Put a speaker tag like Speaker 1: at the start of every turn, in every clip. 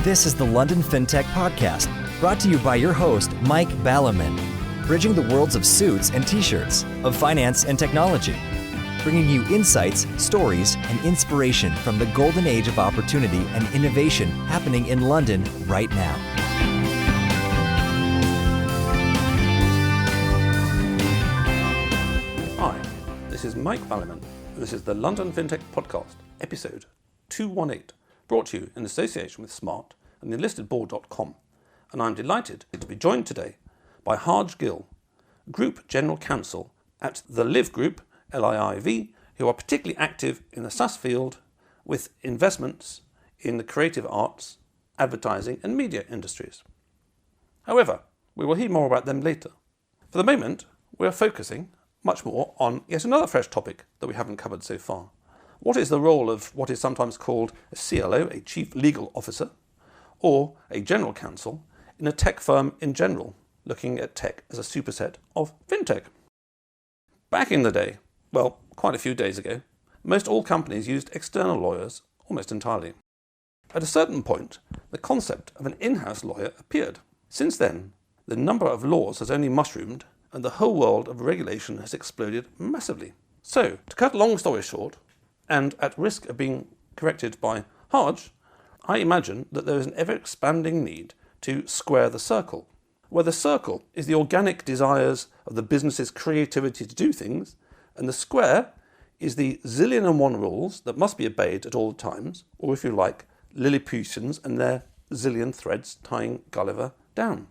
Speaker 1: This is the London Fintech Podcast, brought to you by your host, Mike Ballerman, bridging the worlds of suits and t-shirts, of finance and technology, bringing you insights, stories, and inspiration from the golden age of opportunity and innovation happening in London right now.
Speaker 2: Hi, this is Mike Ballerman. This is the London Fintech Podcast, episode 218, brought to you in association with Smart and enlistedboard.com. And I'm delighted to be joined today by Harj Gill, Group General Counsel at the Liv Group, LIIV, who are particularly active in the SaaS field with investments in the creative arts, advertising and media industries. However, we will hear more about them later. For the moment, we are focusing much more on yet another fresh topic that we haven't covered so far. What is the role of what is sometimes called a CLO, a Chief Legal Officer, or a General Counsel in a tech firm in general, looking at tech as a superset of Fintech? Back in the day, well, quite a few days ago, most all companies used external lawyers almost entirely. At a certain point, the concept of an in-house lawyer appeared. Since then, the number of laws has only mushroomed and the whole world of regulation has exploded massively. So, to cut a long story short, and at risk of being corrected by Harj, I imagine that there is an ever-expanding need to square the circle, where the circle is the organic desires of the business's creativity to do things, and the square is the zillion and one rules that must be obeyed at all times, or if you like, Lilliputians and their zillion threads tying Gulliver down.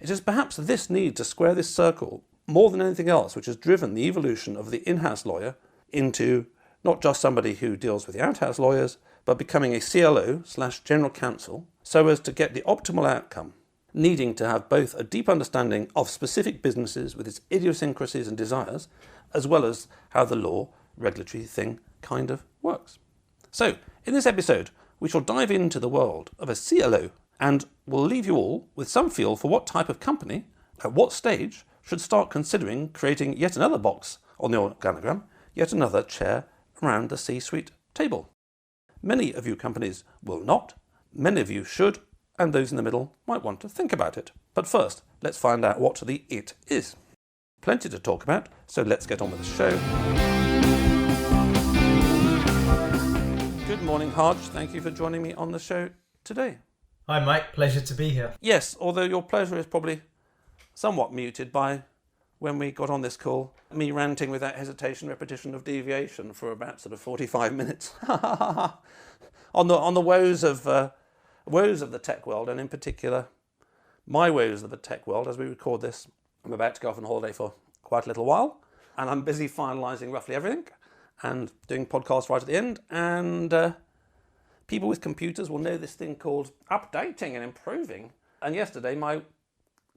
Speaker 2: It is perhaps this need to square this circle more than anything else which has driven the evolution of the in-house lawyer into not just somebody who deals with the out-house lawyers, but becoming a CLO/General Counsel so as to get the optimal outcome, needing to have both a deep understanding of specific businesses with its idiosyncrasies and desires, as well as how the law, regulatory thing kind of works. So, in this episode, we shall dive into the world of a CLO and we'll leave you all with some feel for what type of company, at what stage, should start considering creating yet another box on the organogram, yet another chair around the C-suite table. Many of you companies will not, many of you should, and those in the middle might want to think about it. But first, let's find out what the it is. Plenty to talk about, so let's get on with the show. Good morning, Harj. Thank you for joining me on the show today.
Speaker 3: Hi, Mike. Pleasure to be here.
Speaker 2: Yes, although your pleasure is probably somewhat muted by when we got on this call, me ranting without hesitation, repetition of deviation for about sort of 45 minutes on the woes of the tech world, and in particular my woes of the tech world. As we record this, I'm about to go off on holiday for quite a little while, and I'm busy finalising roughly everything and doing podcasts right at the end. And people with computers will know this thing called updating and improving. And yesterday, my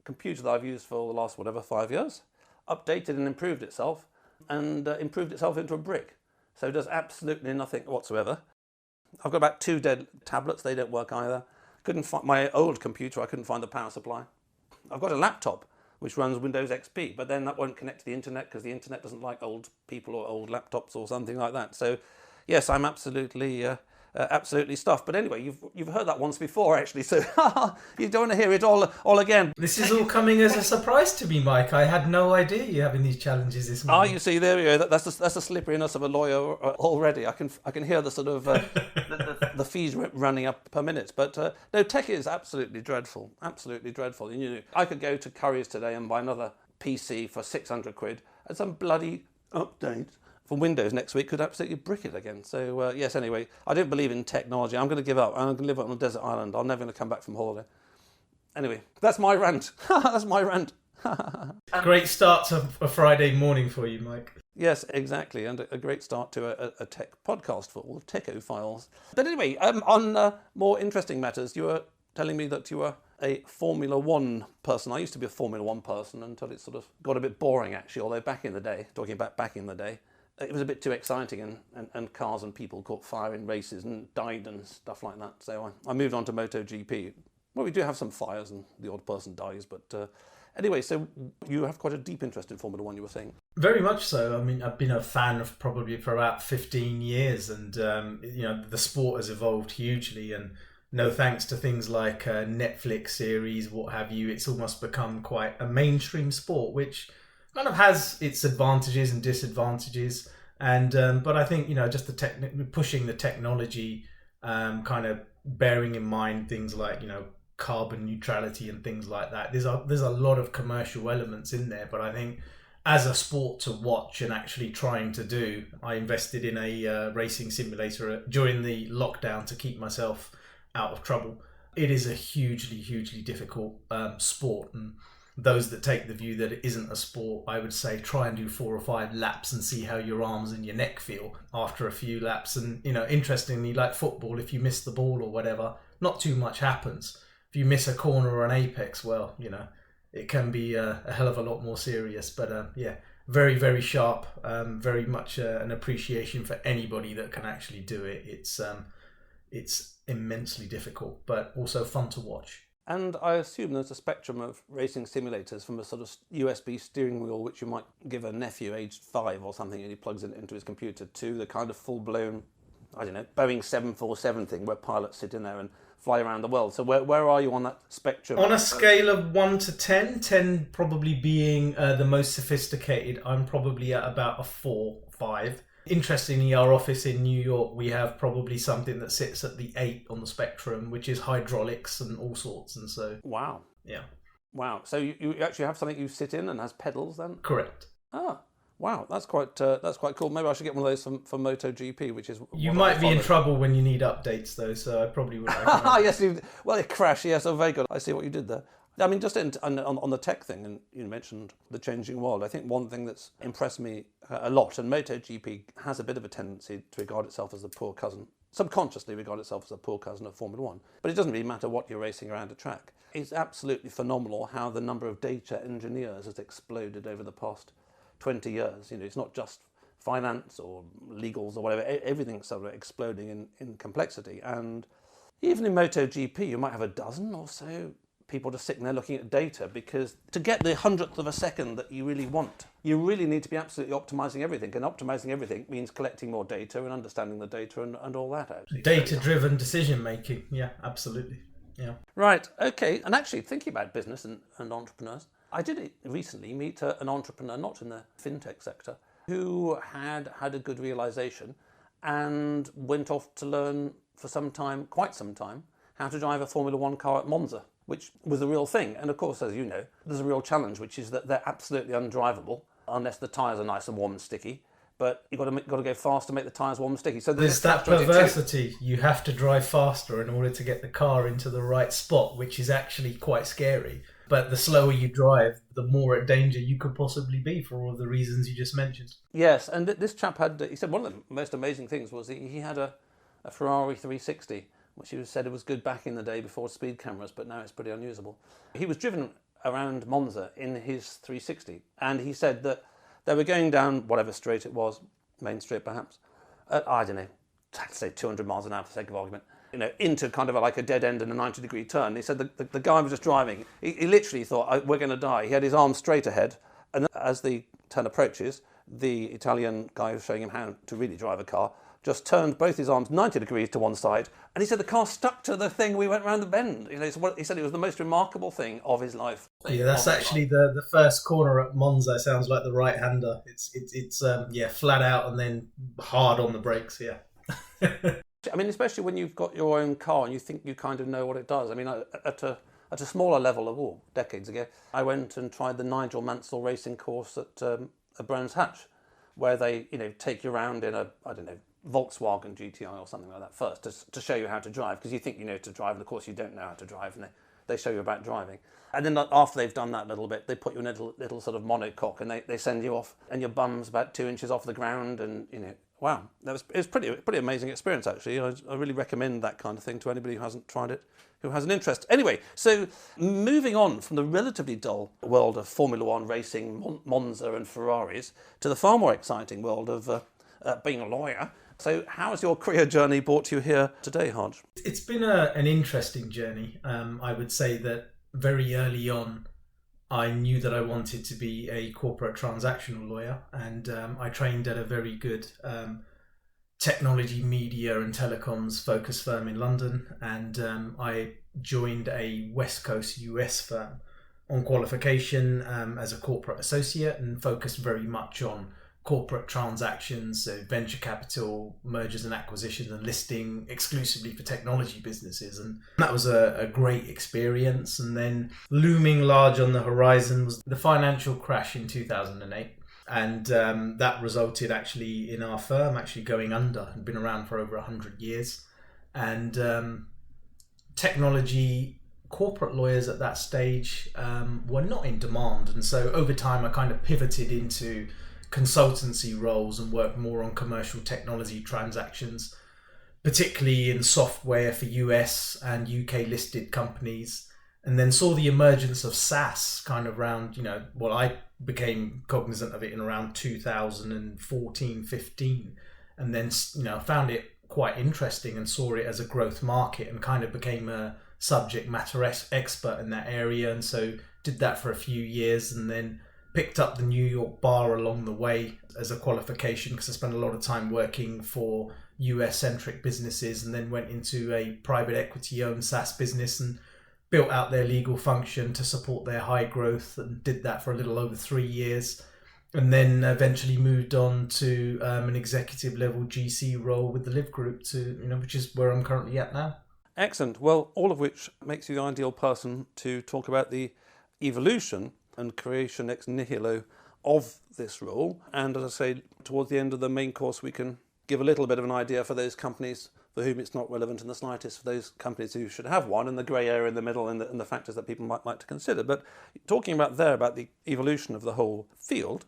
Speaker 2: computer that I've used for the last 5 years updated and improved itself, and improved itself into a brick. So it does absolutely nothing whatsoever. I've got about 2 dead tablets. They don't work either. Couldn't find my old computer. I couldn't find the power supply. I've got a laptop which runs Windows XP, but then that won't connect to the internet because the internet doesn't like old people or old laptops or something like that. So yes, I'm absolutely stuffed. But anyway, you've heard that once before, actually, so you don't want to hear it all again.
Speaker 3: This is all coming as a surprise to me, Mike. I had no idea you're having these challenges this morning.
Speaker 2: You see, there we go. That's the slipperiness of a lawyer already. I can hear the sort of the fees running up per minute. But no, tech is absolutely dreadful. Absolutely dreadful. And, I could go to Curry's today and buy another PC for 600 quid and some bloody update for Windows next week could absolutely brick it again. So yes, anyway, I don't believe in technology. I'm going to give up. I'm going to live on a desert island. I'm never going to come back from holiday. Anyway, that's my rant. That's my rant.
Speaker 3: Great start to a Friday morning for you, Mike.
Speaker 2: Yes, exactly, and a great start to a tech podcast for all techophiles. But anyway, on more interesting matters, you were telling me that you were a Formula One person. I used to be a Formula One person until it sort of got a bit boring, actually, although back in the day, it was a bit too exciting, and cars and people caught fire in races and died and stuff like that. So I moved on to MotoGP. Well, we do have some fires and the odd person dies, but anyway, so you have quite a deep interest in Formula One, you were saying?
Speaker 3: Very much so. I mean, I've been a fan of probably for about 15 years, and the sport has evolved hugely, and no thanks to things like Netflix series, what have you, it's almost become quite a mainstream sport, which kind of has its advantages and disadvantages. And but I think, just pushing the technology, kind of bearing in mind things like, carbon neutrality and things like that. There's a lot of commercial elements in there, but I think as a sport to watch and actually trying to do, I invested in a racing simulator during the lockdown to keep myself out of trouble. It is a hugely, hugely difficult sport, and those that take the view that it isn't a sport, I would say try and do 4 or 5 laps and see how your arms and your neck feel after a few laps. And interestingly, like football, if you miss the ball or whatever, not too much happens. If you miss a corner or an apex, well, it can be a hell of a lot more serious. But very, very sharp. Very much an appreciation for anybody that can actually do it. It's immensely difficult, but also fun to watch.
Speaker 2: And I assume there's a spectrum of racing simulators, from a sort of USB steering wheel, which you might give a nephew aged 5 or something, and he plugs it into his computer, to the kind of full-blown, Boeing 747 thing where pilots sit in there and fly around the world. So where are you on that spectrum?
Speaker 3: On a scale of 1 to 10, 10 probably being the most sophisticated, I'm probably at about a 4, 5. Interestingly, our office in New York, we have probably something that sits at the 8 on the spectrum, which is hydraulics and all sorts. And so,
Speaker 2: wow,
Speaker 3: yeah,
Speaker 2: wow. So you actually have something you sit in and has pedals then?
Speaker 3: Correct.
Speaker 2: Ah, wow, that's quite cool. Maybe I should get one of those for MotoGP, which is
Speaker 3: you might be in trouble when you need updates though. So I probably would.
Speaker 2: Yes, it crashed. Yes, oh, very good. I see what you did there. I mean, just on the tech thing, and you mentioned the changing world, I think one thing that's impressed me a lot, and MotoGP has a bit of a tendency to regard itself as the poor cousin, subconsciously regard itself as a poor cousin of Formula One, but it doesn't really matter what you're racing around a track. It's absolutely phenomenal how the number of data engineers has exploded over the past 20 years. It's not just finance or legals or whatever, everything's sort of exploding in complexity. And even in MotoGP, you might have a dozen or so people just sitting there looking at data, because to get the 100th of a second that you really want, you really need to be absolutely optimizing everything. And optimizing everything means collecting more data and understanding the data and all that out.
Speaker 3: Data-driven decision making. Yeah, absolutely. Yeah.
Speaker 2: Right. Okay. And actually, thinking about business and entrepreneurs, I did recently meet an entrepreneur, not in the fintech sector, who had a good realization and went off to learn for quite some time, how to drive a Formula One car at Monza, which was a real thing. And of course, as you know, there's a real challenge, which is that they're absolutely undrivable unless the tyres are nice and warm and sticky. But you've got to go fast to make the tyres warm and sticky. So
Speaker 3: there's that perversity. You have to drive faster in order to get the car into the right spot, which is actually quite scary. But the slower you drive, the more at danger you could possibly be, for all the reasons you just mentioned.
Speaker 2: Yes, and this chap he said one of the most amazing things was he had a Ferrari 360, which he said it was good back in the day before speed cameras, but now it's pretty unusable. He was driven around Monza in his 360, and he said that they were going down whatever straight it was, Main Street perhaps, at, I don't know, I'd say 200 miles an hour for the sake of argument, into kind of like a dead end and a 90-degree turn. He said the guy was just driving. He literally thought, we're going to die. He had his arms straight ahead, and as the turn approaches, the Italian guy who was showing him how to really drive a car just turned both his arms 90 degrees to one side, and he said the car stuck to the thing. We went round the bend. He said it was the most remarkable thing of his life.
Speaker 3: Yeah, that's actually the first corner at Monza. Sounds like the right-hander. It's flat out and then hard on the brakes. Yeah.
Speaker 2: I mean, especially when you've got your own car and you think you kind of know what it does. I mean, at a smaller level decades ago, I went and tried the Nigel Mansell racing course at Brands Hatch, where they take you around in a Volkswagen GTI or something like that first to show you how to drive, because you think you know to drive, and of course you don't know how to drive, and they show you about driving. And then after they've done that little bit, they put you in a little sort of monocoque, and they send you off, and your bum's about 2 inches off the ground, and wow, it was pretty amazing experience actually. I really recommend that kind of thing to anybody who hasn't tried it, who has an interest. Anyway, so moving on from the relatively dull world of Formula One racing, Monza and Ferraris, to the far more exciting world of being a lawyer. So how has your career journey brought you here today, Harj?
Speaker 3: It's been an interesting journey. I would say that very early on, I knew that I wanted to be a corporate transactional lawyer, and I trained at a very good technology, media and telecoms focused firm in London, and I joined a West Coast US firm on qualification as a corporate associate, and focused very much on corporate transactions, so venture capital, mergers and acquisitions, and listing exclusively for technology businesses. And that was a great experience. And then looming large on the horizon was the financial crash in 2008. And that resulted actually in our firm actually going under. Had been around for over 100 years. And technology corporate lawyers at that stage were not in demand. And so over time I kind of pivoted into consultancy roles and worked more on commercial technology transactions, particularly in software for US and UK listed companies, and then saw the emergence of SaaS kind of around, I became cognizant of it in around 2014-15, and then, found it quite interesting and saw it as a growth market and kind of became a subject matter expert in that area. And so did that for a few years, and then picked up the New York bar along the way as a qualification, because I spent a lot of time working for US-centric businesses, and then went into a private equity-owned SaaS business and built out their legal function to support their high growth, and did that for a little over 3 years, and then eventually moved on to an executive level GC role with the Liv Group, which is where I'm currently at now.
Speaker 2: Excellent. Well, all of which makes you the ideal person to talk about the evolution and creation ex nihilo of this role. And as I say, towards the end of the main course, we can give a little bit of an idea for those companies for whom it's not relevant in the slightest, for those companies who should have one, and the grey area in the middle, and the factors that people might like to consider. But talking about the evolution of the whole field,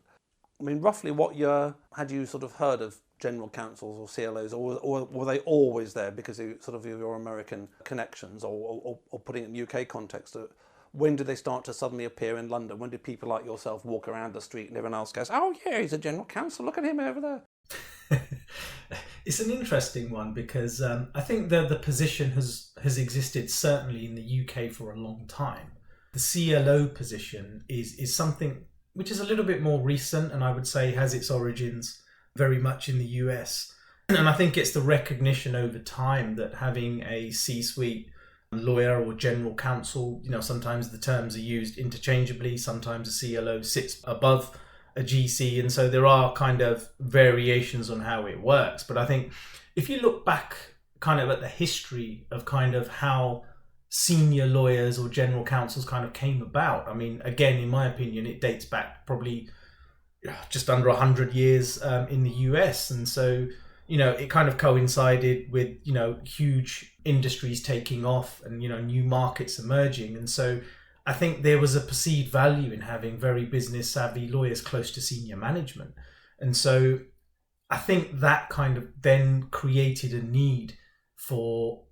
Speaker 2: I mean, roughly what year had you sort of heard of general counsels or CLOs, or were they always there because of sort of your American connections, or putting it in UK context? When did they start to suddenly appear in London? When did people like yourself walk around the street and everyone else goes, oh yeah, he's a general counsel, look at him over there?
Speaker 3: It's an interesting one, because I think the position has existed certainly in the UK for a long time. The CLO position is something which is a little bit more recent, and I would say has its origins very much in the US. And I think it's the recognition over time that having a C-suite lawyer or general counsel, sometimes the terms are used interchangeably, sometimes a CLO sits above a GC, and so there are kind of variations on how it works. But I think if you look back kind of at the history of kind of how senior lawyers or general counsels kind of came about, I mean, again, in my opinion, it dates back probably just under 100 years in the US. And so, it kind of coincided with, huge industries taking off and, new markets emerging. And so I think there was a perceived value in having very business savvy lawyers close to senior management. And so I think that kind of then created a need for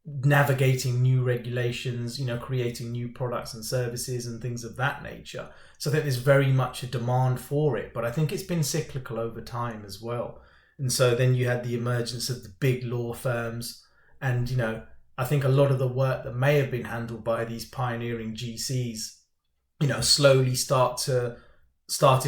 Speaker 3: navigating new regulations, creating new products and services and things of that nature. So I think there's very much a demand for it, but I think it's been cyclical over time as well. And so then you had the emergence of the big law firms, and I think a lot of the work that may have been handled by these pioneering GCs, slowly started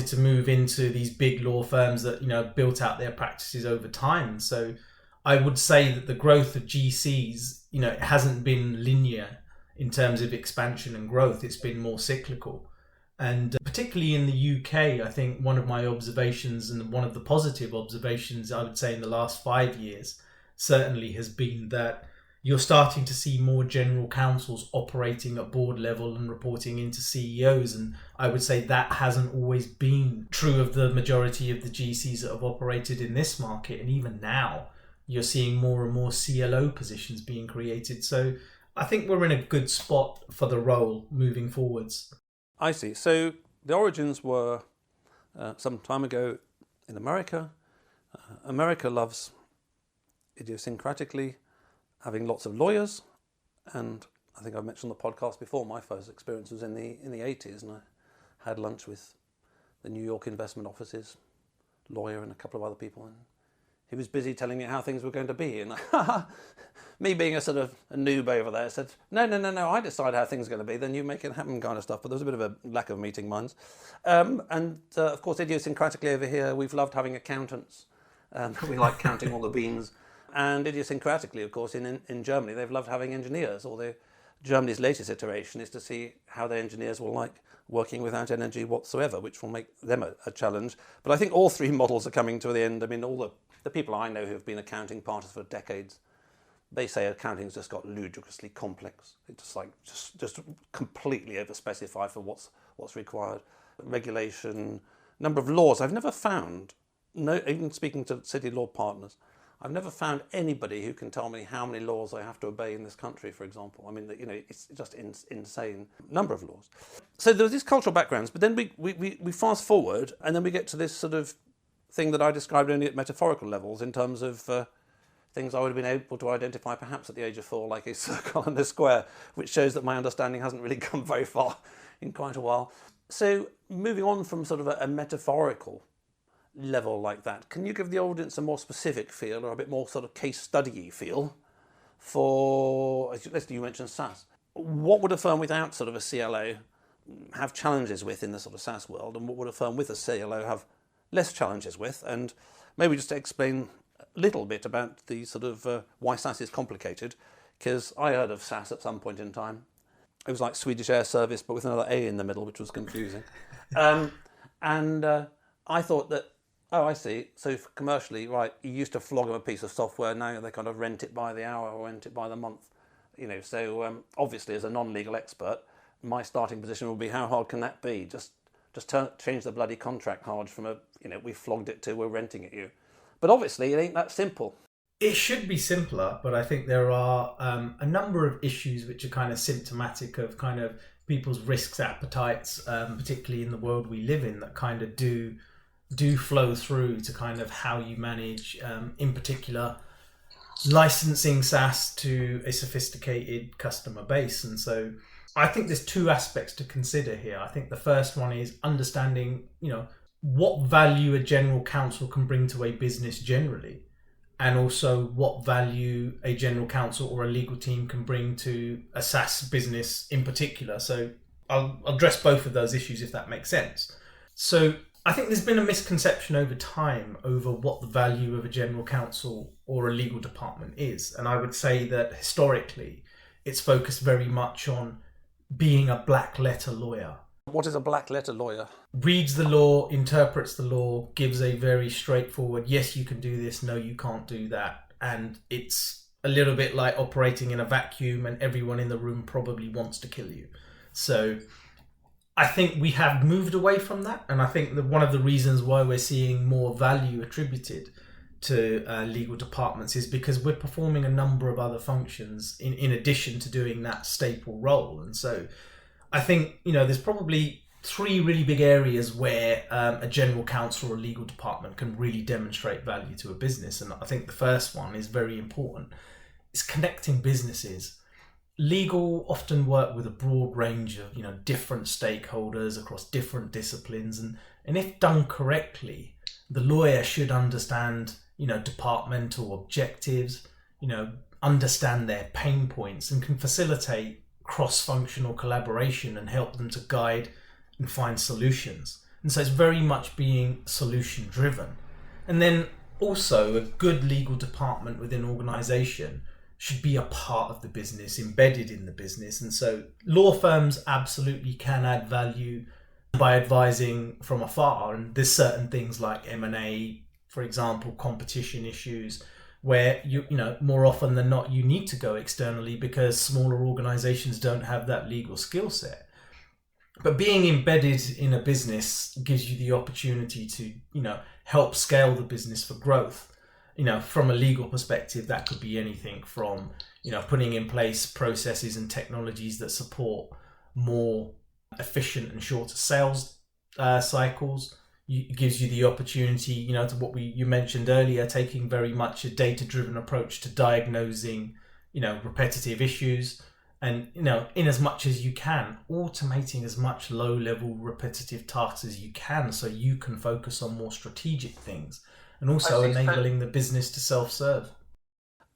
Speaker 3: to move into these big law firms that built out their practices over time. So I would say that the growth of GCs, it hasn't been linear in terms of expansion and growth. It's been more cyclical. And particularly in the UK, I think one of my observations, and one of the positive observations I would say in the last 5 years, certainly has been that you're starting to see more general counsels operating at board level and reporting into CEOs. And I would say that hasn't always been true of the majority of the GCs that have operated in this market. And even now, you're seeing more and more CLO positions being created. So I think we're in a good spot for the role moving forwards.
Speaker 2: I see. So the origins were some time ago in America. America loves idiosyncratically having lots of lawyers, and I think I've mentioned on the podcast before, my first experience was in the 80s, and I had lunch with the New York investment office's lawyer and a couple of other people, and he was busy telling me how things were going to be, and me being a sort of a noob over there said, no, I decide how things are going to be, then you make it happen kind of stuff. But there was a bit of a lack of meeting minds. Of course, idiosyncratically over here, we've loved having accountants We like counting all the beans. And idiosyncratically, of course, in Germany, they've loved having engineers. Germany's latest iteration is to see how their engineers will like working without energy whatsoever, which will make them a challenge. But I think all three models are coming to the end. I mean, all the people I know who have been accounting partners for decades, they say accounting's just got ludicrously complex. It's just completely overspecified for what's required. Regulation, number of laws. I've never found, even speaking to city law partners, I've never found anybody who can tell me how many laws I have to obey in this country, for example. I mean, it's just insane number of laws. So there are these cultural backgrounds, but then we fast forward, and then we get to this sort of thing that I described only at metaphorical levels in terms of things I would have been able to identify perhaps at the age of 4, like a circle and a square, which shows that my understanding hasn't really come very far in quite a while. So moving on from sort of a metaphorical level like that, can you give the audience a more specific feel or a bit more sort of case study feel for, as you mentioned, SaaS? What would a firm without sort of a CLO have challenges with in the sort of SaaS world, and what would a firm with a CLO have less challenges with? And maybe just to explain a little bit about the sort of why SaaS is complicated, because I heard of SaaS at some point in time. It was like Swedish Air Service, but with another A in the middle, which was confusing. And I thought that, oh, I see. So commercially, right, you used to flog them a piece of software. Now they kind of rent it by the hour or rent it by the month. So obviously, as a non-legal expert, my starting position would be, how hard can that be? Just change the bloody contract, Harj, from we flogged it to we're renting it you. But obviously, it ain't that simple.
Speaker 3: It should be simpler, but I think there are a number of issues which are kind of symptomatic of kind of people's risks appetites, particularly in the world we live in, that kind of do flow through to kind of how you manage, in particular, licensing SaaS to a sophisticated customer base. And so I think there's two aspects to consider here. I think the first one is understanding, what value a general counsel can bring to a business generally, and also what value a general counsel or a legal team can bring to a SaaS business in particular. So I'll address both of those issues if that makes sense. So I think there's been a misconception over time over what the value of a general counsel or a legal department is. And I would say that historically, it's focused very much on being a black letter lawyer.
Speaker 2: What is a black letter lawyer?
Speaker 3: Reads the law, interprets the law, gives a very straightforward, yes, you can do this, no, you can't do that. And it's a little bit like operating in a vacuum, and everyone in the room probably wants to kill you. So I think we have moved away from that. And I think that one of the reasons why we're seeing more value attributed to legal departments is because we're performing a number of other functions in addition to doing that staple role. And so I think, there's probably 3 really big areas where a general counsel or a legal department can really demonstrate value to a business. And I think the first one is very important. It's connecting businesses. Legal often work with a broad range of, different stakeholders across different disciplines. And if done correctly, the lawyer should understand, departmental objectives, understand their pain points, and can facilitate cross-functional collaboration and help them to guide and find solutions. And so it's very much being solution driven. And then also a good legal department within an organization should be a part of the business, embedded in the business. And so law firms absolutely can add value by advising from afar. And there's certain things like M&A, for example, competition issues, where more often than not, you need to go externally because smaller organizations don't have that legal skill set. But being embedded in a business gives you the opportunity to, help scale the business for growth. From a legal perspective, that could be anything from, putting in place processes and technologies that support more efficient and shorter sales cycles. It gives you the opportunity, to what you mentioned earlier, taking very much a data-driven approach to diagnosing, repetitive issues, and, in as much as you can, automating as much low-level repetitive tasks as you can so you can focus on more strategic things, and also enabling the business to self-serve.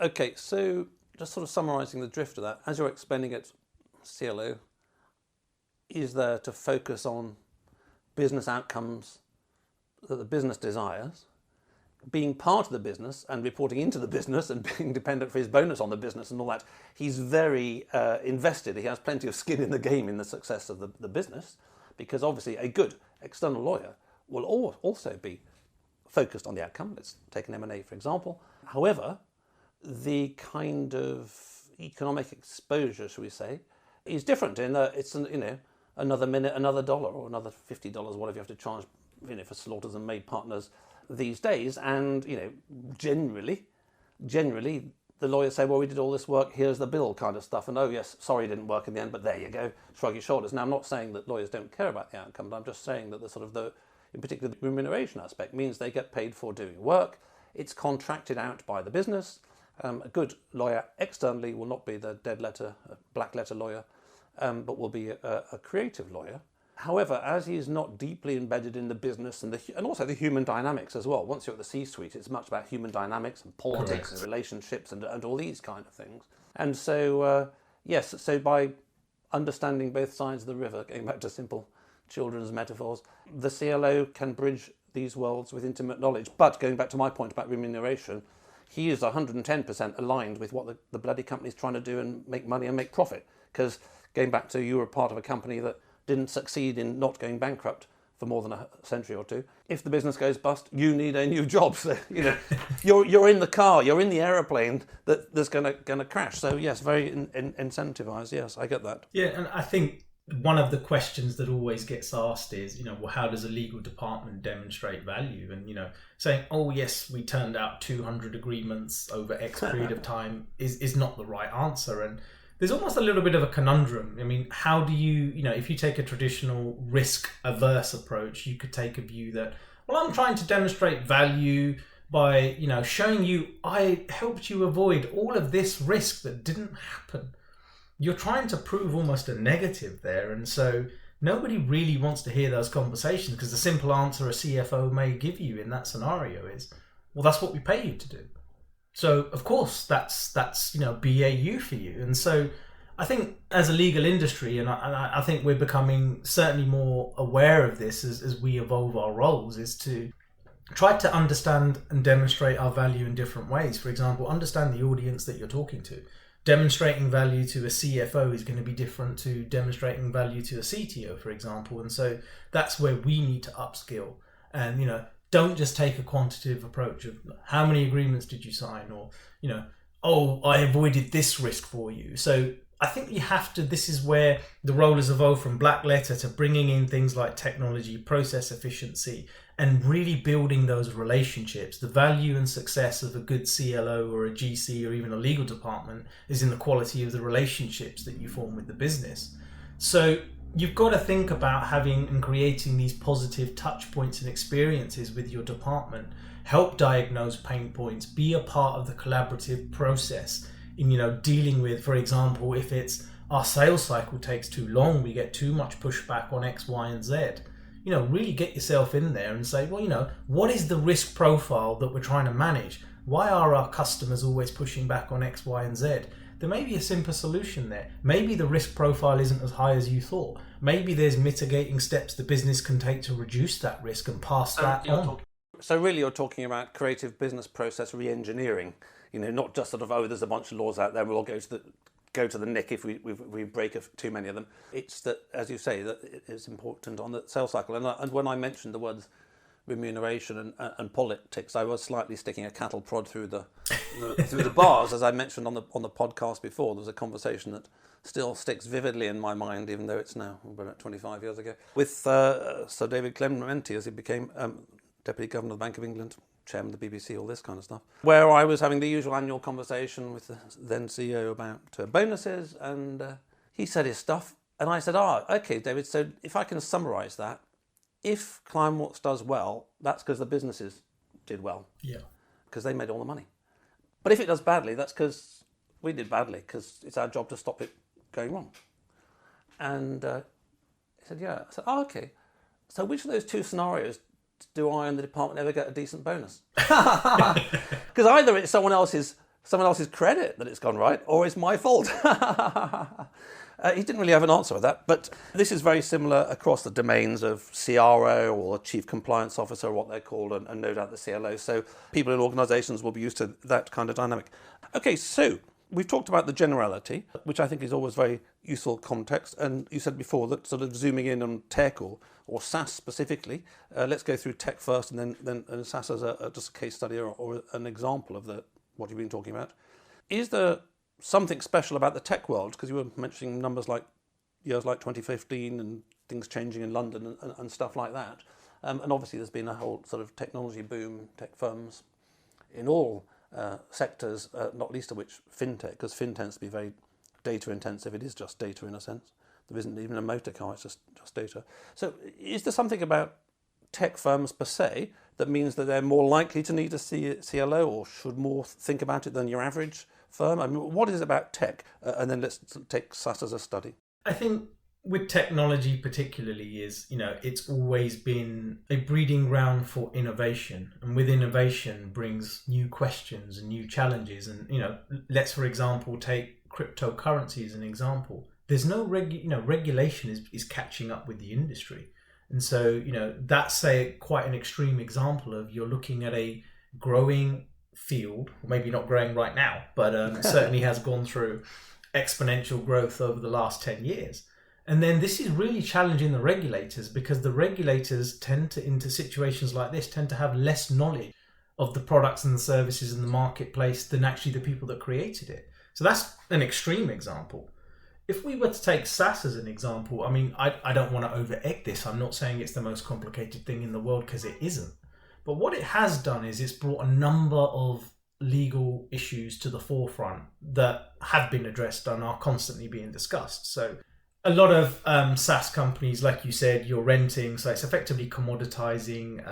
Speaker 2: Okay, so just sort of summarising the drift of that, as you're explaining it, CLO is there to focus on business outcomes that the business desires, being part of the business and reporting into the business and being dependent for his bonus on the business and all that, he's very invested. He has plenty of skin in the game in the success of the business, because obviously a good external lawyer will also be focused on the outcome. Let's take an M&A, for example. However, the kind of economic exposure, shall we say, is different in that it's another minute, another dollar, or another $50, whatever you have to charge, for slaughters and maid partners these days. And generally the lawyers say, well, we did all this work, here's the bill, kind of stuff, and oh yes, sorry, it didn't work in the end, but there you go, shrug your shoulders. Now, I'm not saying that lawyers don't care about the outcome, but I'm just saying that in particular, the remuneration aspect means they get paid for doing work. It's contracted out by the business. A good lawyer externally will not be the dead letter, black letter lawyer, but will be a creative lawyer. However, as he is not deeply embedded in the business and also the human dynamics as well, once you're at the C-suite, it's much about human dynamics and politics. Correct. And relationships and all these kind of things. And so, so by understanding both sides of the river, going back to simple children's metaphors, the CLO can bridge these worlds with intimate knowledge. But going back to my point about remuneration, he is 110% aligned with what the bloody company's trying to do and make money and make profit. Because going back to, you were part of a company that didn't succeed in not going bankrupt for more than a century or two. If the business goes bust, you need a new job. So, you're in the car, you're in the aeroplane that's going to crash. So yes, very incentivized. Yes, I get that.
Speaker 3: Yeah, and I think one of the questions that always gets asked is, well, how does a legal department demonstrate value? And, saying, oh yes, we turned out 200 agreements over X period of time is not the right answer. And there's almost a little bit of a conundrum. I mean, how do you, if you take a traditional risk-averse approach, you could take a view that, well, I'm trying to demonstrate value by, showing you I helped you avoid all of this risk that didn't happen. You're trying to prove almost a negative there. And so nobody really wants to hear those conversations, because the simple answer a CFO may give you in that scenario is, well, that's what we pay you to do. So, of course, that's BAU for you. And so I think as a legal industry, and I think we're becoming certainly more aware of this as we evolve our roles, is to try to understand and demonstrate our value in different ways. For example, understand the audience that you're talking to. Demonstrating value to a CFO is going to be different to demonstrating value to a CTO, for example. And so that's where we need to upskill and, don't just take a quantitative approach of how many agreements did you sign, or, oh, I avoided this risk for you. So I think you have to, this is where the role has evolved from black letter to bringing in things like technology, process efficiency, and really building those relationships. The value and success of a good CLO or a GC or even a legal department is in the quality of the relationships that you form with the business. So you've got to think about having and creating these positive touch points and experiences with your department. Help diagnose pain points. Be a part of the collaborative process in, dealing with, for example, if it's our sales cycle takes too long, we get too much pushback on X, Y, and Z. Really get yourself in there and say, well, what is the risk profile that we're trying to manage? Why are our customers always pushing back on X, Y, and Z? There may be a simple solution there. Maybe the risk profile isn't as high as you thought. Maybe there's mitigating steps the business can take to reduce that risk and pass that on.
Speaker 2: So really you're talking about creative business process re-engineering, not just sort of, oh, there's a bunch of laws out there, we'll all go to the nick if we break too many of them. It's that, as you say, that it's important on the sales cycle. And when I mentioned the words remuneration and politics, I was slightly sticking a cattle prod through the bars, as I mentioned on the podcast before. There was a conversation that still sticks vividly in my mind, even though it's now about 25 years ago, with Sir David Clementi as he became Deputy Governor of the Bank of England, Chairman of the BBC, all this kind of stuff, where I was having the usual annual conversation with the then CEO about bonuses, and he said his stuff, and I said, okay, David, so if I can summarise that, if Climeworks does well, that's because the businesses did well. Yeah. Because they made all the money. But if it does badly, that's because we did badly, because it's our job to stop it going wrong. And he said, yeah. I said, okay. So which of those two scenarios do I and the department ever get a decent bonus? Because either it's someone else's credit that it's gone right, or it's my fault. He didn't really have an answer for that, but this is very similar across the domains of CRO or Chief Compliance Officer, or what they're called, and no doubt the CLO. So people in organisations will be used to that kind of dynamic. Okay, so we've talked about the generality, which I think is always very useful context. And you said before that sort of zooming in on tech or SaaS specifically. Let's go through tech first, and then SaaS as just a case study or an example of what you've been talking about. Is there something special about the tech world? Because you were mentioning numbers like years like 2015 and things changing in London and stuff like that. And obviously there's been a whole sort of technology boom, tech firms in all sectors, not least of which Fintech, because Fin tends to be very data intensive. It is just data in a sense. There isn't even a motor car, it's just data. So is there something about tech firms per se that means that they're more likely to need a CLO or should more think about it than your average firm? I mean, what is it about tech? And then let's take SaaS as a study.
Speaker 3: I think with technology particularly is, it's always been a breeding ground for innovation. And with innovation brings new questions and new challenges. And, let's, for example, take cryptocurrency as an example. There's no regulation is catching up with the industry. And so, that's quite an extreme example of you're looking at a growing field, maybe not growing right now, but certainly has gone through exponential growth over the last 10 years. And then this is really challenging the regulators, because the regulators tend to, into situations like this, tend to have less knowledge of the products and the services in the marketplace than actually the people that created it. So that's an extreme example. If we were to take SaaS as an example, I mean, I don't want to over-egg this. I'm not saying it's the most complicated thing in the world, because it isn't. But what it has done is it's brought a number of legal issues to the forefront that have been addressed and are constantly being discussed. So a lot of SaaS companies, like you said, you're renting, so it's effectively commoditizing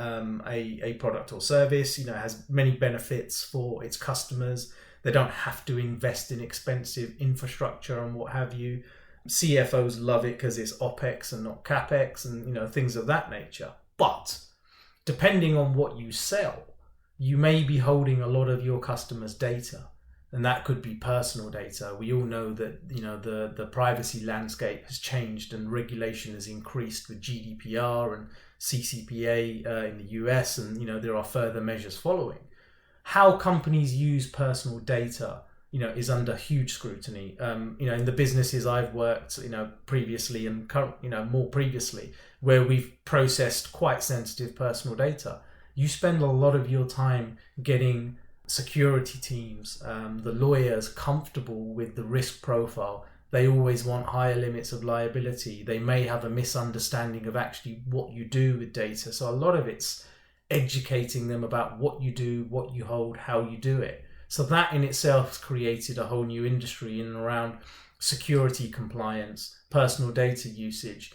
Speaker 3: a product or service. It has many benefits for its customers. They don't have to invest in expensive infrastructure and what have you. CFOs love it because it's OPEX and not CAPEX and things of that nature. But depending on what you sell, you may be holding a lot of your customers' data, and that could be personal data. We all know that the privacy landscape has changed and regulation has increased with GDPR and CCPA in the US, and there are further measures following. How companies use personal data, is under huge scrutiny. In the businesses I've worked, previously and more previously, where we've processed quite sensitive personal data, you spend a lot of your time getting security teams, the lawyers comfortable with the risk profile. They always want higher limits of liability. They may have a misunderstanding of actually what you do with data. So a lot of it's educating them about what you do, what you hold, how you do it. So that in itself has created a whole new industry in and around security compliance, personal data usage.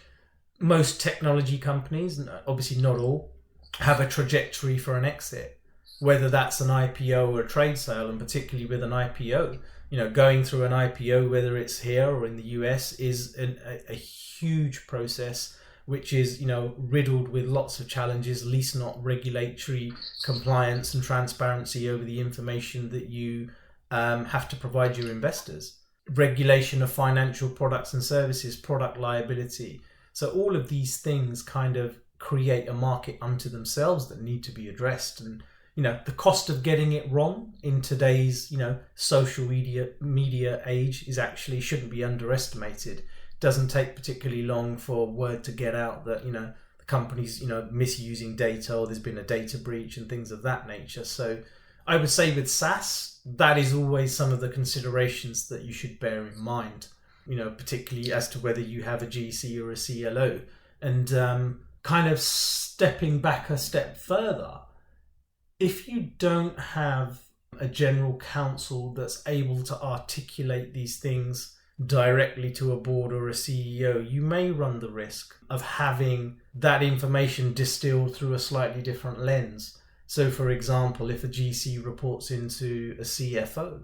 Speaker 3: Most technology companies, obviously not all, have a trajectory for an exit, whether that's an IPO or a trade sale, and particularly with an IPO, going through an IPO, whether it's here or in the US, is a huge process, which is, riddled with lots of challenges, least not regulatory compliance and transparency over the information that you have to provide your investors. Regulation of financial products and services, product liability. So all of these things kind of create a market unto themselves that need to be addressed. And, the cost of getting it wrong in today's, social media age shouldn't be underestimated. Doesn't take particularly long for word to get out that the company's misusing data, or there's been a data breach and things of that nature. So I would say with SaaS, that is always some of the considerations that you should bear in mind, particularly as to whether you have a GC or a CLO. And kind of stepping back a step further, if you don't have a general counsel that's able to articulate these things directly to a board or a CEO, you may run the risk of having that information distilled through a slightly different lens. So for example, if a GC reports into a CFO,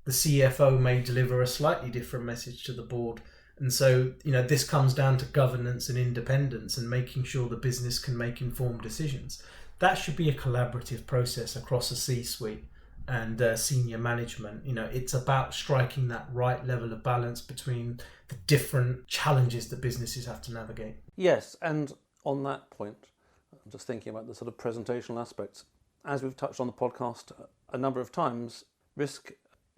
Speaker 3: the CFO may deliver a slightly different message to the board. And so, this comes down to governance and independence and making sure the business can make informed decisions. That should be a collaborative process across a C-suite. and senior management. It's about striking that right level of balance between the different challenges that businesses have to navigate.
Speaker 2: Yes, and on that point, I'm just thinking about the sort of presentational aspects. As we've touched on the podcast a number of times, risk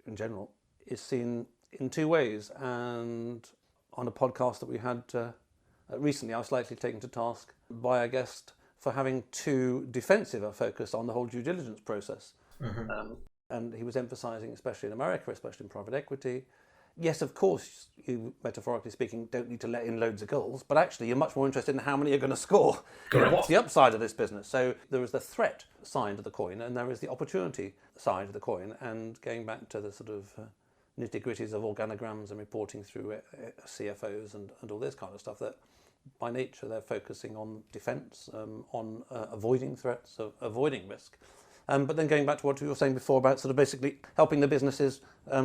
Speaker 2: in general is seen in two ways. And on a podcast that we had recently, I was slightly taken to task by a guest for having too defensive a focus on the whole due diligence process. Mm-hmm. And he was emphasising, especially in America, especially in private equity, yes, of course, you, metaphorically speaking, don't need to let in loads of goals, but actually you're much more interested in how many you're going to score. What's the upside of this business? So there is the threat side of the coin and there is the opportunity side of the coin. And going back to the sort of nitty-gritties of organograms and reporting through CFOs and all this kind of stuff, that by nature they're focusing on defence, on avoiding threats, avoiding risk. But then going back to what you were saying before about sort of basically helping the businesses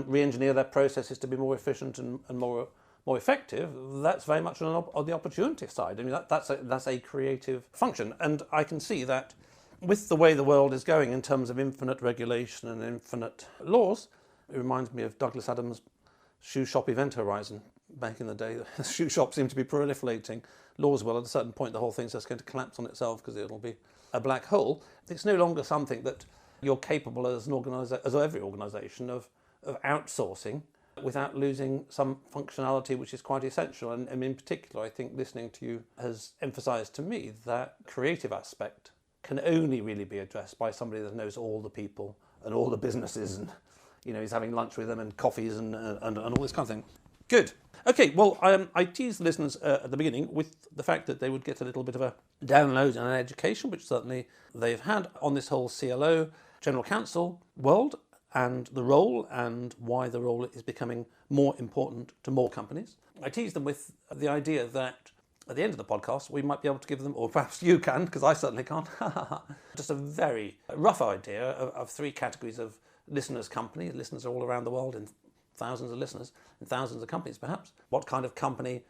Speaker 2: re-engineer their processes to be more efficient and more effective, that's very much on the opportunity side. I mean, that's a creative function. And I can see that with the way the world is going in terms of infinite regulation and infinite laws, it reminds me of Douglas Adams' shoe shop event horizon. Back in the day, the shoe shop seemed to be proliferating. Laws will, at a certain point, the whole thing's just going to collapse on itself because it'll be a black hole. It's no longer something that you're capable as as every organisation of outsourcing without losing some functionality which is quite essential. And in particular, I think listening to you has emphasised to me that creative aspect can only really be addressed by somebody that knows all the people and all the businesses and, he's having lunch with them and coffees and all this kind of thing. Good. Okay, well, I teased the listeners at the beginning with the fact that they would get a little bit of a download and an education, which certainly they've had on this whole CLO, General Counsel world, and the role and why the role is becoming more important to more companies. I teased them with the idea that at the end of the podcast, we might be able to give them, or perhaps you can, because I certainly can't, just a very rough idea of three categories of listeners' companies. Listeners are all around the world in thousands of listeners in thousands of companies perhaps. What kind of company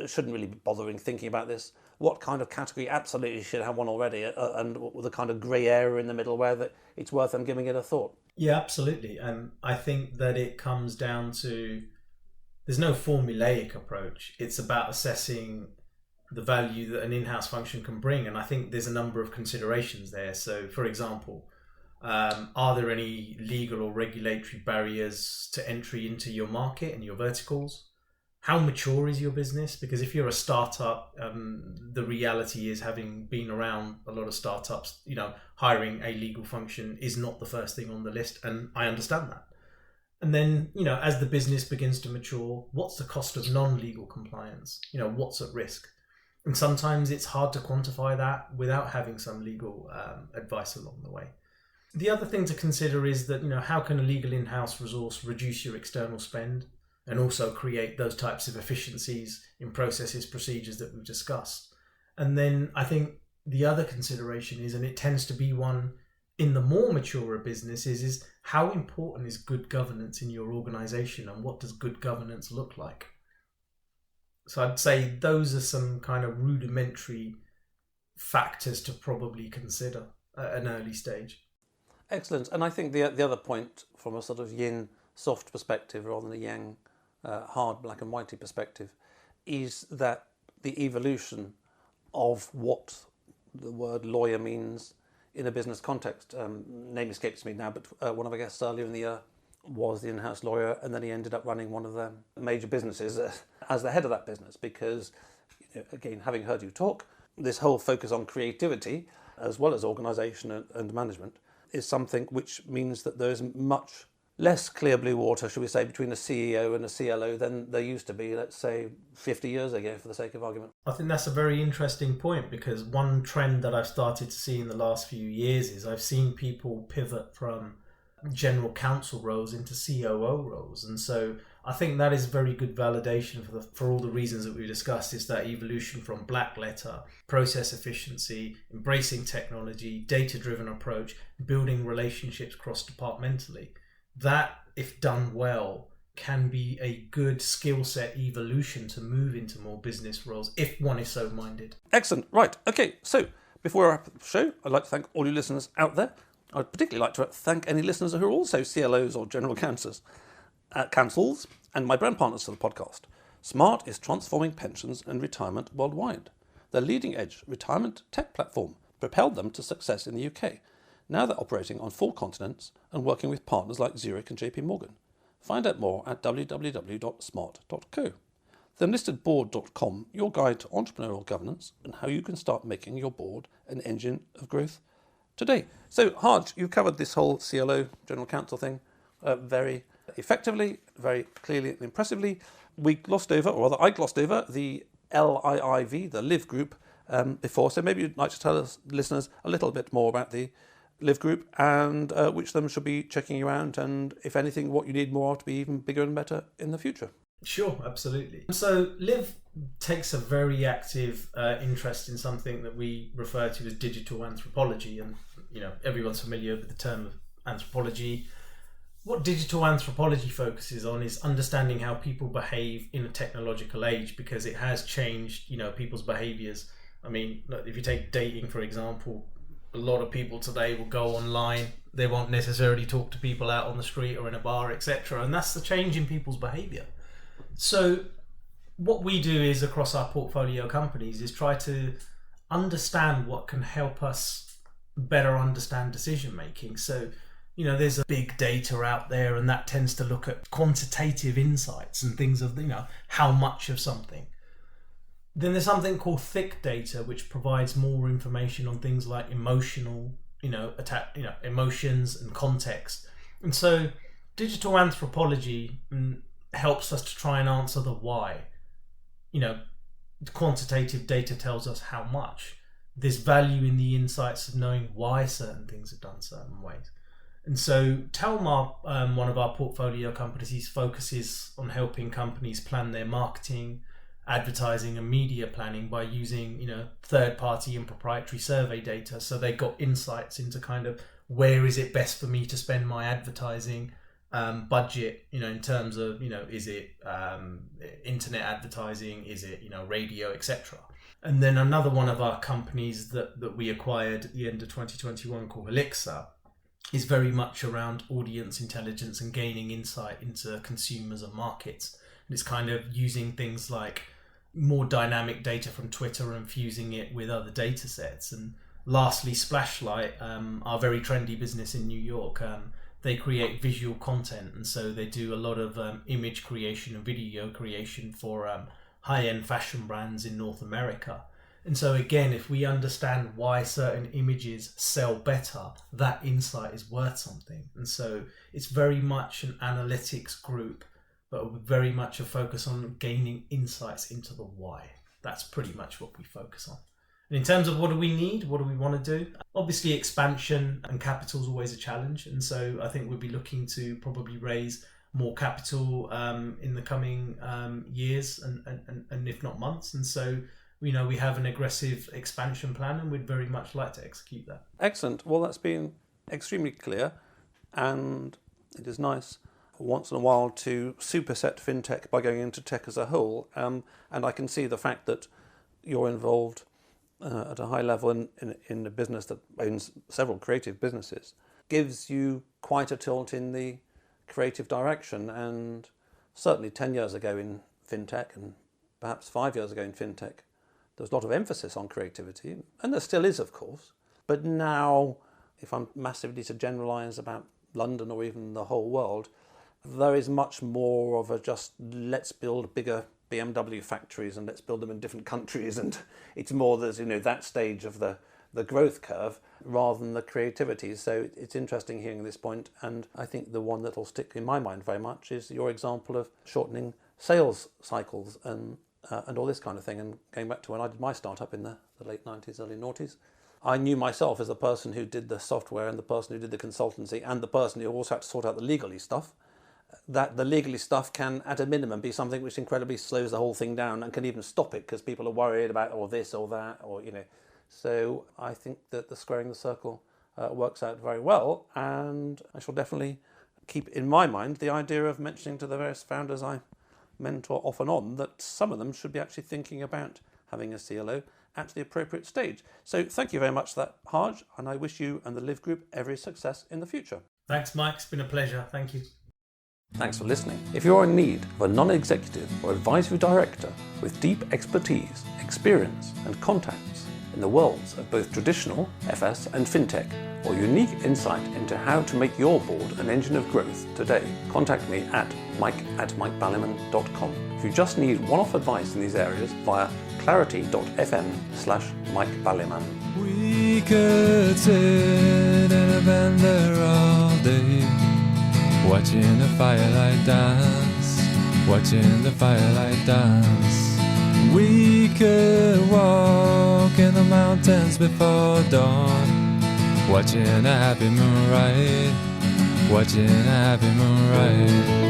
Speaker 2: shouldn't really be bothering thinking about this? What kind of category absolutely should have one already, and the kind of grey area in the middle where that it's worth them giving it a thought?
Speaker 3: Yeah, absolutely. And I think that it comes down to, there's no formulaic approach. It's about assessing the value that an in-house function can bring. And I think there's a number of considerations there. So, for example, are there any legal or regulatory barriers to entry into your market and your verticals? How mature is your business? Because if you're a startup, the reality is, having been around a lot of startups, hiring a legal function is not the first thing on the list. And I understand that. And then, as the business begins to mature, what's the cost of non-legal compliance? What's at risk? And sometimes it's hard to quantify that without having some legal advice along the way. The other thing to consider is that, how can a legal in-house resource reduce your external spend and also create those types of efficiencies in processes, procedures that we've discussed? And then I think the other consideration is, and it tends to be one in the more mature businesses, is how important is good governance in your organization, and what does good governance look like? So I'd say those are some kind of rudimentary factors to probably consider at an early stage.
Speaker 2: Excellent. And I think the other point, from a sort of yin soft perspective rather than a yang hard black and whitey perspective, is that the evolution of what the word lawyer means in a business context. Name escapes me now, but one of our guests earlier in the year was the in-house lawyer, and then he ended up running one of the major businesses as the head of that business, because, again, having heard you talk, this whole focus on creativity as well as organisation and management is something which means that there's much less clear blue water, should we say, between a CEO and a CLO than there used to be, let's say, 50 years ago, for the sake of argument.
Speaker 3: I think that's a very interesting point, because one trend that I've started to see in the last few years is I've seen people pivot from general counsel roles into COO roles. And so I think that is very good validation for all the reasons that we discussed, is that evolution from black letter, process efficiency, embracing technology, data-driven approach, building relationships cross-departmentally. That, if done well, can be a good skill set evolution to move into more business roles if one is so minded.
Speaker 2: Excellent. Right. Okay. So before I wrap up the show, I'd like to thank all you listeners out there I'd particularly like to thank any listeners who are also CLOs or General Counsels, and my brand partners for the podcast. Smart is transforming pensions and retirement worldwide. Their leading-edge retirement tech platform propelled them to success in the UK. Now they're operating on 4 continents and working with partners like Zurich and JP Morgan. Find out more at www.smart.co. TheListedBoard.com, your guide to entrepreneurial governance and how you can start making your board an engine of growth today. So, Harj, you've covered this whole CLO, General Counsel thing, very effectively, very clearly and impressively. I glossed over the LIIV, the Live Group, before. So maybe you'd like to tell us, listeners, a little bit more about the Live Group and which of them should be checking you out, and if anything, what you need more of to be even bigger and better in the future.
Speaker 3: Sure, absolutely. So Live takes a very active interest in something that we refer to as digital anthropology, and everyone's familiar with the term of anthropology. What digital anthropology focuses on is understanding how people behave in a technological age, because it has changed, people's behaviors. I mean, if you take dating, for example, a lot of people today will go online. They won't necessarily talk to people out on the street or in a bar, etc. And that's the change in people's behavior. So what we do is, across our portfolio companies, is try to understand what can help us better understand decision making. So, there's a big data out there, and that tends to look at quantitative insights and things of, how much of something. Then there's something called thick data, which provides more information on things like emotional, emotions and context. And so digital anthropology helps us to try and answer the why. Quantitative data tells us how much. There's value in the insights of knowing why certain things are done certain ways. And so Telmar, one of our portfolio companies, focuses on helping companies plan their marketing, advertising and media planning by using, third-party and proprietary survey data. So they got insights into kind of where is it best for me to spend my advertising budget, in terms of, is it internet advertising, is it, radio, etc. And then another one of our companies that we acquired at the end of 2021 called Elixir is very much around audience intelligence and gaining insight into consumers and markets. And it's kind of using things like more dynamic data from Twitter and fusing it with other data sets. And lastly, Splashlight, our very trendy business in New York, they create visual content. And so they do a lot of image creation and video creation for high-end fashion brands in North America. And so again, if we understand why certain images sell better, that insight is worth something. And so it's very much an analytics group, but very much a focus on gaining insights into the why. That's pretty much what we focus on. And in terms of what do we need, what do we want to do? Obviously, expansion and capital is always a challenge. And so I think we'll be looking to probably raise more capital in the coming years and if not months. And so we have an aggressive expansion plan, and we'd very much like to execute that.
Speaker 2: Excellent. Well, that's been extremely clear, and it is nice once in a while to superset fintech by going into tech as a whole. And I can see the fact that you're involved at a high level in a business that owns several creative businesses gives you quite a tilt in the creative direction. And certainly 10 years ago in fintech, and perhaps 5 years ago in fintech, there was a lot of emphasis on creativity, and there still is, of course. But now, if I'm massively to generalise about London or even the whole world, there is much more of a just let's build bigger BMW factories and let's build them in different countries, and it's more there's that stage of the growth curve rather than the creativity. So it's interesting hearing this point, and I think the one that'll stick in my mind very much is your example of shortening sales cycles and all this kind of thing. And going back to when I did my startup in the late 90s, early noughties, I knew myself as the person who did the software and the person who did the consultancy and the person who also had to sort out the legally stuff, that the legally stuff can, at a minimum, be something which incredibly slows the whole thing down and can even stop it because people are worried about this or that, or So I think that the squaring the circle works out very well, and I shall definitely keep in my mind the idea of mentioning to the various founders I mentor off and on that some of them should be actually thinking about having a CLO at the appropriate stage. So thank you very much for that, Harj, and I wish you and the Live Group every success in the future.
Speaker 3: Thanks, Mike. It's been a pleasure. Thank you.
Speaker 2: Thanks for listening. If you're in need of a non-executive or advisory director with deep expertise, experience and contacts in the worlds of both traditional FS and Fintech, or unique insight into how to make your board an engine of growth today, contact me at mike@mikeballiman.com. If you just need one-off advice in these areas, via clarity.fm/mikeballiman.
Speaker 4: We could sit in a bend there all day, watching the firelight dance, watching the firelight dance. We could walk in the mountains before dawn, watching a happy moonrise, watching a happy moonrise.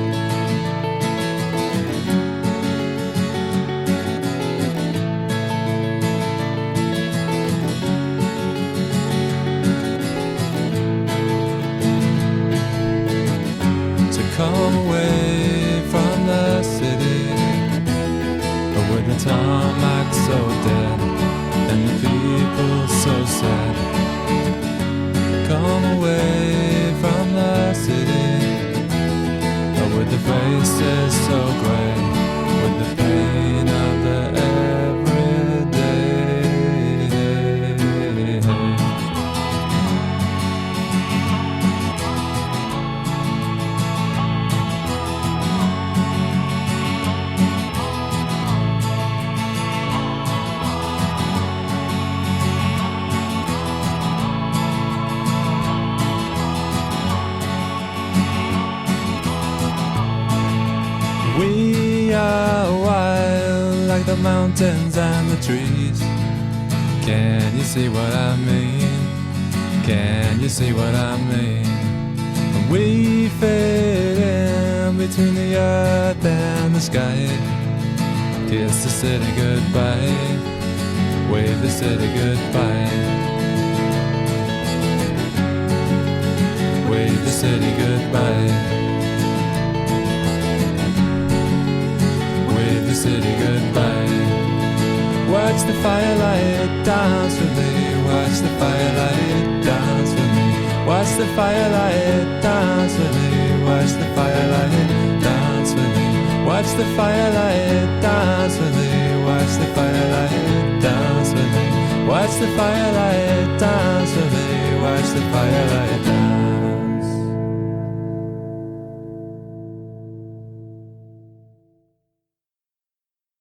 Speaker 4: Come away from the city, with the tarmac so dead and the people so sad. Come away from the city, with the faces so grey, with the pain of the everyday. We are wild like the mountains and the trees. Can you see what I mean? Can you see what I mean? We fit in between the earth and the sky. Kiss the city goodbye, wave the city goodbye, wave the city goodbye, wave the city goodbye. Watch the firelight dance with me, watch the firelight dance with me, watch the firelight dance with me, watch the firelight dance with me, watch the firelight dance with me, watch the firelight dance with me, watch the firelight dance with me, watch the firelight dance.